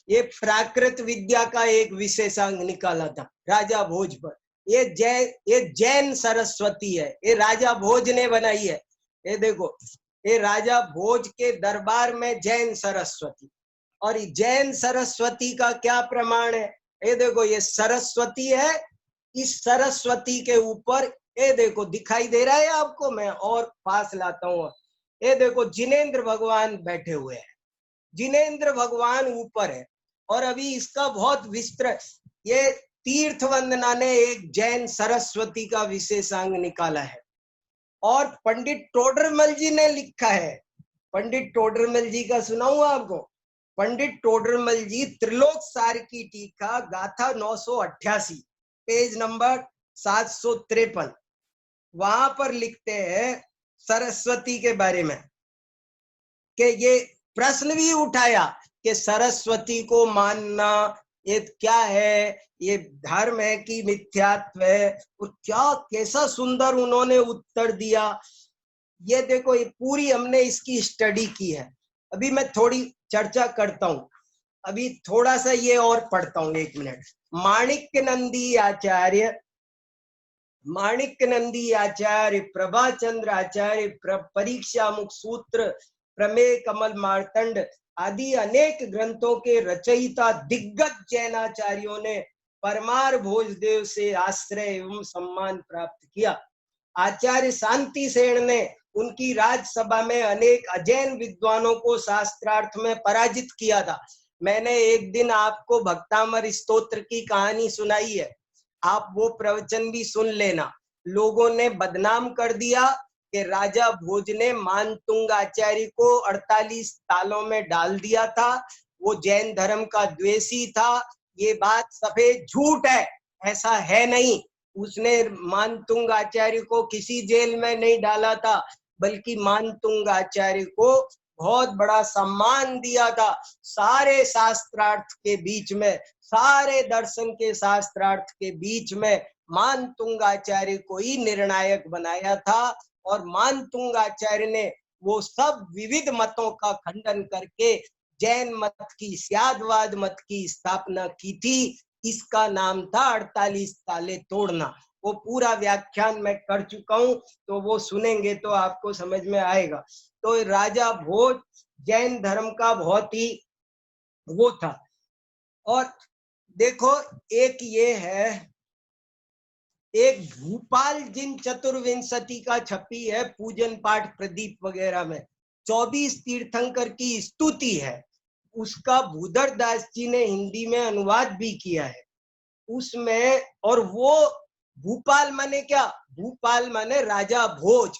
ये प्राकृत विद्या का एक विशेषांक निकाला था राजा भोज पर। ये जैन सरस्वती है, ये राजा भोज ने बनाई है। ये देखो, ये राजा भोज के दरबार में जैन सरस्वती, और जैन सरस्वती का क्या प्रमाण है? ये देखो, ये सरस्वती है, इस सरस्वती के ऊपर ये देखो, दिखाई दे रहा है आपको? मैं और पास लाता हूँ। ये देखो, जिनेंद्र भगवान बैठे हुए हैं, जिनेंद्र भगवान ऊपर है। और अभी इसका बहुत विस्तृत, ये तीर्थ वंदना ने एक जैन सरस्वती का विशेषांक निकाला है। और पंडित टोडरमल जी ने लिखा है, पंडित टोडरमल जी का सुनाऊं आपको? पंडित टोडरमल जी त्रिलोक सार की टीका गाथा 988 पेज नंबर 753, वहां पर लिखते हैं सरस्वती के बारे में कि ये प्रश्न भी उठाया कि सरस्वती को मानना ये क्या है, ये धर्म है कि मिथ्यात्व है? और क्या कैसा सुंदर उन्होंने उत्तर दिया। ये देखो, ये पूरी हमने इसकी स्टडी की है। अभी मैं थोड़ी चर्चा करता हूँ, अभी थोड़ा सा ये और पढ़ता हूँ, 1 मिनट। माणिक्य नंदी आचार्य, प्रभाचंद्र आचार्य, परीक्षा मुख सूत्र, प्रमेय कमल मार्तंड आदि अनेक ग्रंथों के रचयिता दिग्गज जैनाचार्यों ने परमार भोजदेव से आश्रय एवं सम्मान प्राप्त किया। आचार्य शांति सेन ने उनकी राजसभा में अनेक अजैन विद्वानों को शास्त्रार्थ में पराजित किया था। मैंने एक दिन आपको भक्तामर स्तोत्र की कहानी सुनाई है, आप वो प्रवचन भी सुन लेना। लोगों ने बदनाम कर दिया कि राजा भोज ने मानतुंग आचार्य को 48 तालों में डाल दिया था, वो जैन धर्म का द्वेषी था। ये बात सफेद झूठ है, ऐसा है नहीं। उसने मानतुंग आचार्य को किसी जेल में नहीं डाला था, बल्कि मानतुंग आचार्य को बहुत बड़ा सम्मान दिया था। सारे शास्त्रार्थ के बीच में, सारे दर्शन के शास्त्रार्थ के बीच में मानतुंग आचार्य को ही निर्णायक बनाया था। और मानतुंग आचार्य ने वो सब विविध मतों का खंडन करके जैन मत की, स्यादवाद मत की स्थापना की थी। इसका नाम था 48 ताले तोड़ना। वो पूरा व्याख्यान मैं कर चुका हूँ, तो वो सुनेंगे तो आपको समझ में आएगा। तो राजा भोज जैन धर्म का बहुत ही वो था। और देखो, एक ये है, एक भूपाल जिन चतुर्विंशति का छपी है पूजन पाठ प्रदीप वगैरह में, 24 तीर्थंकर की स्तुति है, उसका भूधर दास जी ने हिंदी में अनुवाद भी किया है उसमें। और वो भूपाल माने क्या? भूपाल माने राजा भोज।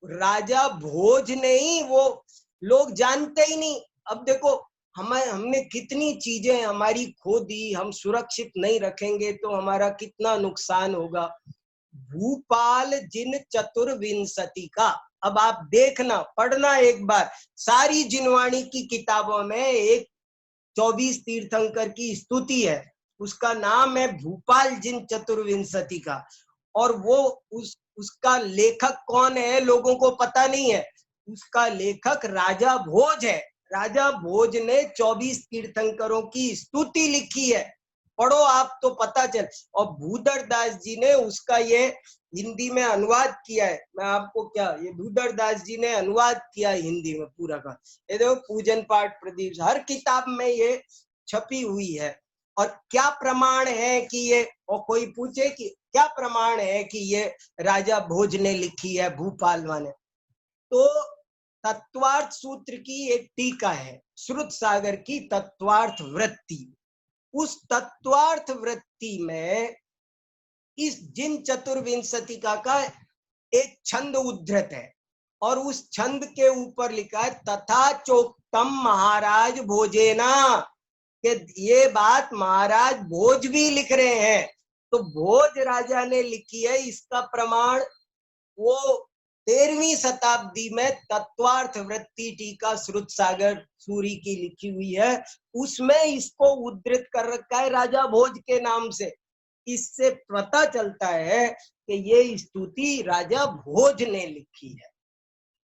राजा भोज नहीं, वो लोग जानते ही नहीं। अब देखो, हमने कितनी चीजें हमारी खो दी, हम सुरक्षित नहीं रखेंगे तो हमारा कितना नुकसान होगा। भूपाल जिन चतुर्विंशति का, अब आप देखना, पढ़ना एक बार, सारी जिनवाणी की किताबों में एक 24 तीर्थंकर की स्तुति है, उसका नाम है भूपाल जिन चतुर्विंशति का। और वो उसका लेखक कौन है लोगों को पता नहीं है। उसका लेखक राजा भोज है। राजा भोज ने 24 तीर्थंकरों की स्तुति लिखी है, पढ़ो आप तो पता चल। और भूधर दास जी ने उसका ये हिंदी में अनुवाद किया है। मैं आपको क्या, ये भूधर दास जी ने अनुवाद किया है हिंदी में पूरा का। ये देखो, पूजन पाठ प्रदीप हर किताब में ये छपी हुई है। और क्या प्रमाण है कि ये, और कोई पूछे कि क्या प्रमाण है कि ये राजा भोज ने लिखी है भूपाल वाले, तो तत्वार्थ सूत्र की एक टीका है, श्रुत सागर की तत्वार्थ वृत्ति। उस तत्वार्थ वृत्ति में इस जिन चतुर्विंशतिका का एक छंद उद्धृत है, और उस छंद के ऊपर लिखा है तथा चोक्तम महाराज भोजेना, कि ये बात महाराज भोज भी लिख रहे हैं। तो भोज राजा ने लिखी है, इसका प्रमाण वो 13वीं शताब्दी में तत्वार्थ वृत्ति टीका श्रुत सागर सूरी की लिखी हुई है, उसमें इसको उद्धृत कर रखा है राजा भोज के नाम से। इससे पता चलता है कि ये स्तुति राजा भोज ने लिखी है।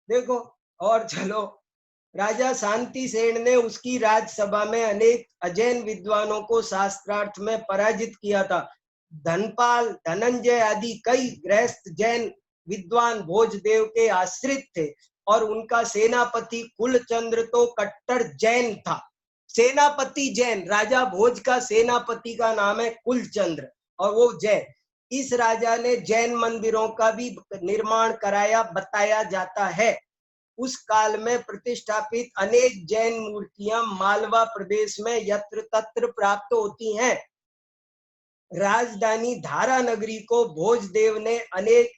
देखो, और चलो, राजा शांति सेन ने उसकी राजसभा में अनेक अजैन विद्वानों को शास्त्रार्थ में पराजित किया था। धनपाल, धनंजय आदि कई गृहस्थ जैन विद्वान भोजदेव के आश्रित थे, और उनका सेनापति कुलचंद्र तो कट्टर जैन था। सेनापति जैन, राजा भोज का सेनापति का नाम है कुलचंद्र, और वो जैन। इस राजा ने जैन मंदिरों का भी निर्माण कराया, बताया जाता है। उस काल में प्रतिष्ठापित अनेक जैन मूर्तियां मालवा प्रदेश में यत्र तत्र प्राप्त होती हैं। राजधानी धारा नगरी को भोजदेव ने अनेक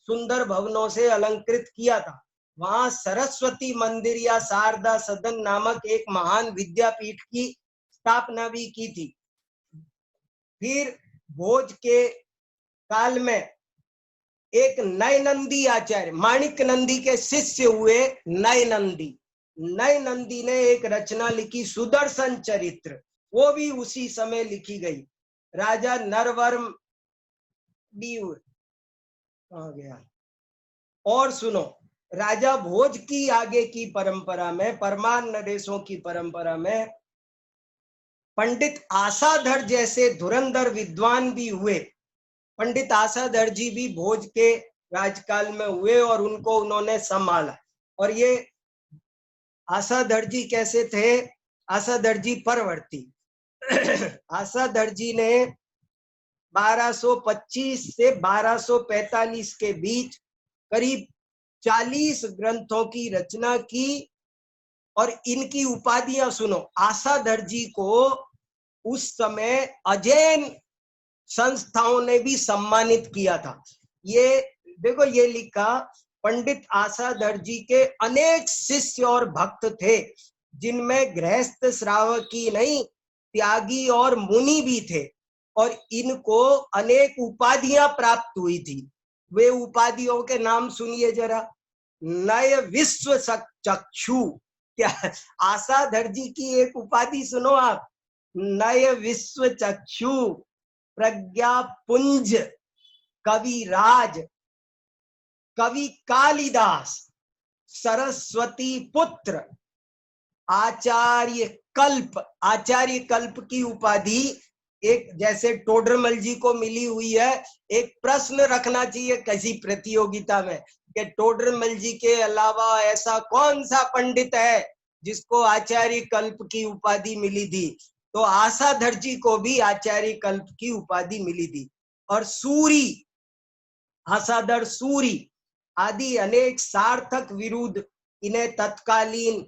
सुंदर भवनों से अलंकृत किया था। वहां सरस्वती मंदिर या शारदा सदन नामक एक महान विद्यापीठ की स्थापना भी की थी। फिर भोज के काल में एक नय नंदी आचार्य, माणिक नंदी के शिष्य हुए नय नंदी। नय नंदी ने एक रचना लिखी सुदर्शन चरित्र, वो भी उसी समय लिखी गई। राजा नरवर्म भी हुए, कहाँ गया। और सुनो, राजा भोज की आगे की परंपरा में, परमान नरेशों की परंपरा में, पंडित आसाधर जैसे धुरंधर विद्वान भी हुए। पंडित आसाधर जी भी भोज के राजकाल में हुए और उनको उन्होंने संभाला। और ये आसाधर जी कैसे थे? आसाधर जी परवर्ती। आसाधर जी ने 1225 से 1245 के बीच करीब 40 ग्रंथों की रचना की। और इनकी उपाधियां सुनो, आसाधर जी को उस समय अजैन संस्थाओं ने भी सम्मानित किया था। ये देखो, ये लिखा, पंडित आसाधर जी के अनेक शिष्य और भक्त थे, जिनमें गृहस्थ श्रावकी नहीं, त्यागी और मुनि भी थे, और इनको अनेक उपाधियां प्राप्त हुई थी। वे उपाधियों के नाम सुनिए जरा। नय विश्व चक्षु, क्या आसाधर जी की एक उपाधि सुनो आप, नय विश्व चक्षु, प्रज्ञा पुंज, कविराज, कवि कालिदास, सरस्वती पुत्र, आचार्य कल्प। आचार्य कल्प की उपाधि एक जैसे टोडरमल जी को मिली हुई है। एक प्रश्न रखना चाहिए किसी प्रतियोगिता में कि टोडरमल जी के अलावा ऐसा कौन सा पंडित है जिसको आचार्य कल्प की उपाधि मिली थी। तो आसाधर जी को भी आचार्य कल्प की उपाधि मिली थी। और सूरी, आसाधर, सूरी आदि अनेक सार्थक विरुद्ध इन्हें तत्कालीन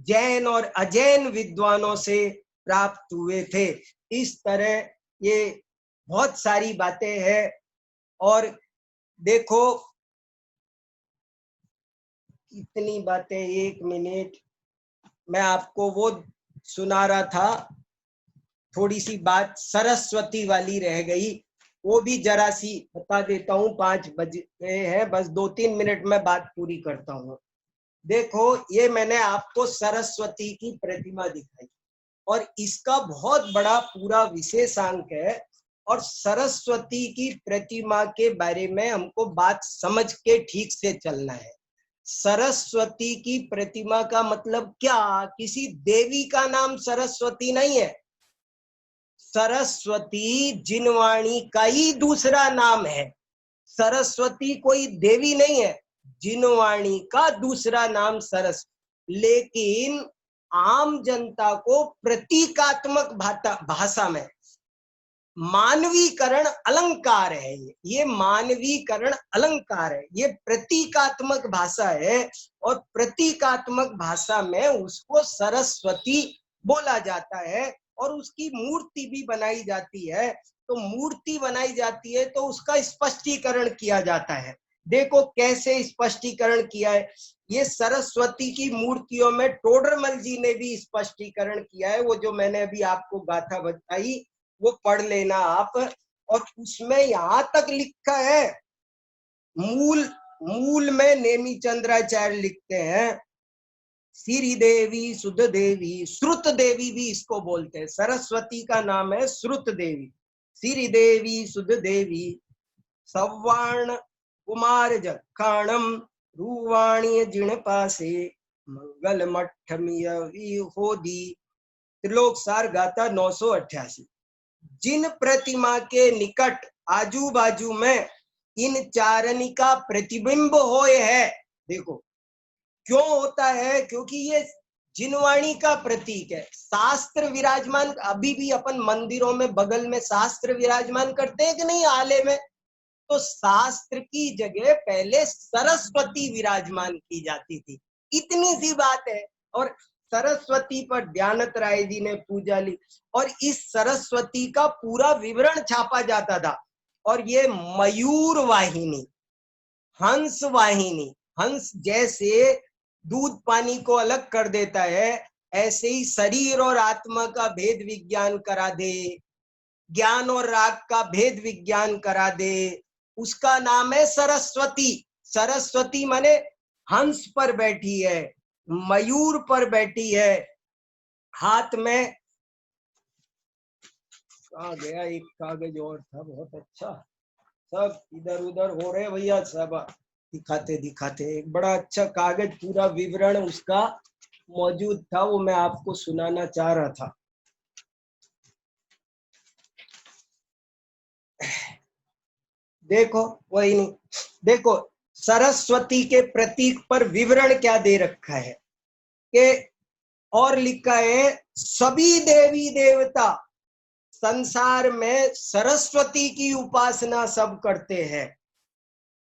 जैन और अजैन विद्वानों से प्राप्त हुए थे। इस तरह ये बहुत सारी बातें हैं। और देखो इतनी बातें, एक मिनट मैं आपको वो सुना रहा था, थोड़ी सी बात सरस्वती वाली रह गई, वो भी जरा सी बता देता हूँ। 5 बज गए हैं, बस 2-3 मिनट में बात पूरी करता हूँ। देखो ये मैंने आपको सरस्वती की प्रतिमा दिखाई और इसका बहुत बड़ा पूरा विशेषांक है। और सरस्वती की प्रतिमा के बारे में हमको बात समझ के ठीक से चलना है। सरस्वती की प्रतिमा का मतलब क्या? किसी देवी का नाम सरस्वती नहीं है। सरस्वती जिनवाणी का ही दूसरा नाम है। सरस्वती कोई देवी नहीं है, जिनवाणी का दूसरा नाम सरस्वती। लेकिन आम जनता को प्रतीकात्मक भाषा में मानवीकरण अलंकार है। ये मानवीकरण अलंकार है, ये प्रतीकात्मक भाषा है। और प्रतीकात्मक भाषा में उसको सरस्वती बोला जाता है। और उसकी मूर्ति भी बनाई जाती है। तो मूर्ति बनाई जाती है तो उसका स्पष्टीकरण किया जाता है। देखो कैसे स्पष्टीकरण किया है। ये सरस्वती की मूर्तियों में टोडरमल जी ने भी स्पष्टीकरण किया है। वो जो मैंने अभी आपको गाथा बताई वो पढ़ लेना आप। और उसमें यहां तक लिखा है, मूल में नेमी चंद्राचार्य लिखते हैं, श्री देवी, सुध देवी, श्रुत देवी भी इसको बोलते हैं। सरस्वती का नाम है श्रुत देवी। श्री देवी, सुध देवी, सव्वाण कुमार जखाणम, रूवाणी जिण पासे, मंगल मठमिय होदी। त्रिलोक सार गाथा 988। जिन प्रतिमा के निकट आजू बाजू में इन चारणी का प्रतिबिंब होए है। देखो क्यों होता है? क्योंकि ये जिनवाणी का प्रतीक है। शास्त्र विराजमान, अभी भी अपन मंदिरों में बगल में शास्त्र विराजमान करते हैं कि नहीं, आले में? तो शास्त्र की जगह पहले सरस्वती विराजमान की जाती थी। इतनी सी बात है। और सरस्वती पर ध्यानत राय जी ने पूजा ली और इस सरस्वती का पूरा विवरण छापा जाता था। और ये मयूर वाहिनी, हंस वाहिनी, हंस जैसे दूध पानी को अलग कर देता है, ऐसे ही शरीर और आत्मा का भेद विज्ञान करा दे, ज्ञान और राग का भेद विज्ञान करा दे, उसका नाम है सरस्वती। सरस्वती माने हंस पर बैठी है, मयूर पर बैठी है, हाथ में कहाँ गया एक कागज और था बहुत अच्छा, सब इधर उधर हो रहे भैया, सब दिखाते दिखाते एक बड़ा अच्छा कागज पूरा विवरण उसका मौजूद था, वो मैं आपको सुनाना चाह रहा था। देखो वही नहीं, देखो सरस्वती के प्रतीक पर विवरण क्या दे रखा है कि, और लिखा है सभी देवी देवता संसार में सरस्वती की उपासना सब करते हैं।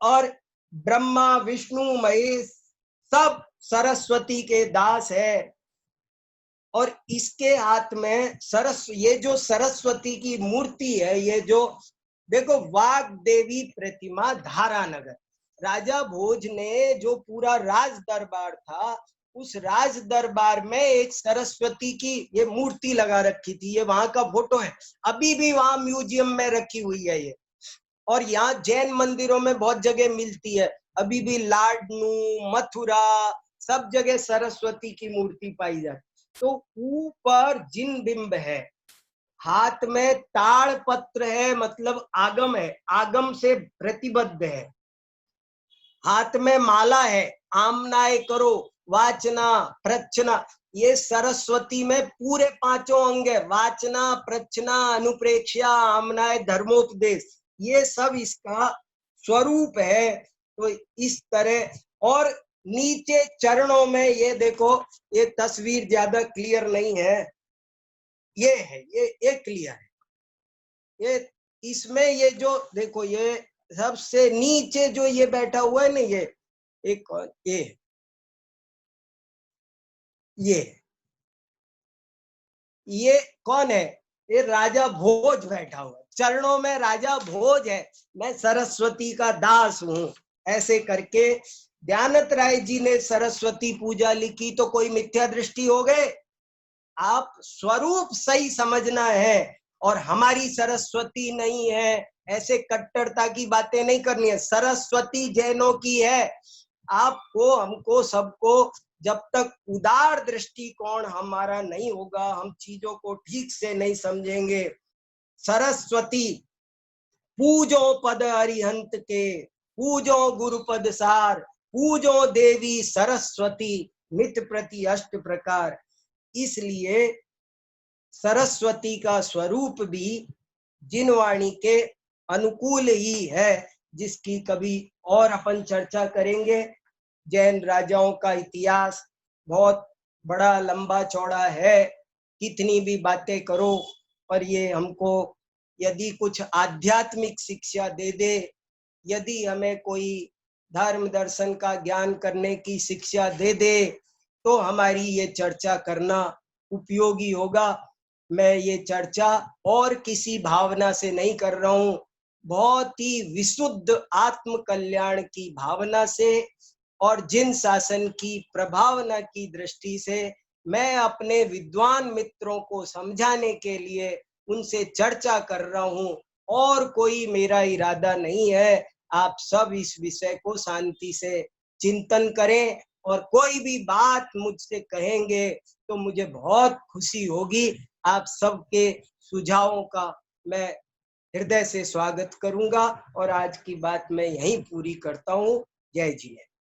और ब्रह्मा विष्णु महेश सब सरस्वती के दास है। और इसके हाथ में ये जो सरस्वती की मूर्ति है, ये जो देखो वाग देवी प्रतिमा धारानगर, राजा भोज ने जो पूरा राज दरबार था, उस राज दरबार में एक सरस्वती की ये मूर्ति लगा रखी थी। ये वहां का फोटो है, अभी भी वहां म्यूजियम में रखी हुई है ये। और यहाँ जैन मंदिरों में बहुत जगह मिलती है, अभी भी लाडनू, मथुरा, सब जगह सरस्वती की मूर्ति पाई जाती। तो ऊपर जिन बिंब है, हाथ में ताड़ पत्र है, मतलब आगम है, आगम से प्रतिबद्ध है, हाथ में माला है, आमनाए करो, वाचना प्रच्छना, ये सरस्वती में पूरे 5 अंग है, वाचना प्रच्छना अनुप्रेक्षा आमनाए धर्मोपदेश, ये सब इसका स्वरूप है। तो इस तरह, और नीचे चरणों में ये देखो, ये तस्वीर ज्यादा क्लियर नहीं है, ये है, ये क्लियर है। ये इसमें ये जो देखो, ये सबसे नीचे जो ये बैठा हुआ है ना, ये एक ये कौन है? ये राजा भोज बैठा हुआ है, चरणों में राजा भोज है, मैं सरस्वती का दास हूं। ऐसे करके दयानंद राय जी ने सरस्वती पूजा लिखी तो कोई मिथ्या दृष्टि हो गए? आप स्वरूप सही समझना है, और हमारी सरस्वती नहीं है, ऐसे कट्टरता की बातें नहीं करनी है। सरस्वती जैनों की है। आपको, हमको, सबको जब तक उदार दृष्टिकोण हमारा नहीं होगा, हम चीजों को ठीक से नहीं समझेंगे। सरस्वती पूजो पद अरिहंत के, पूजो गुरुपद सार, पूजो देवी सरस्वती नित प्रति अष्ट प्रकार। इसलिए सरस्वती का स्वरूप भी जिनवाणी के अनुकूल ही है, जिसकी कभी और अपन चर्चा करेंगे। जैन राजाओं का इतिहास बहुत बड़ा लंबा चौड़ा है, कितनी भी बातें करो, पर ये हमको यदि कुछ आध्यात्मिक शिक्षा दे दे, यदि हमें कोई धर्म दर्शन का ज्ञान करने की शिक्षा दे दे, तो हमारी ये चर्चा करना उपयोगी होगा। मैं ये चर्चा और किसी भावना से नहीं कर रहा हूँ, बहुत ही विशुद्ध आत्म कल्याण की भावना से और जिन शासन की प्रभावना की दृष्टि से मैं अपने विद्वान मित्रों को समझाने के लिए उनसे चर्चा कर रहा हूँ, और कोई मेरा इरादा नहीं है। आप सब इस विषय को शांति से चिंतन करें, और कोई भी बात मुझसे कहेंगे तो मुझे बहुत खुशी होगी। आप सबके सुझावों का मैं हृदय से स्वागत करूंगा, और आज की बात मैं यहीं पूरी करता हूँ। जय जी।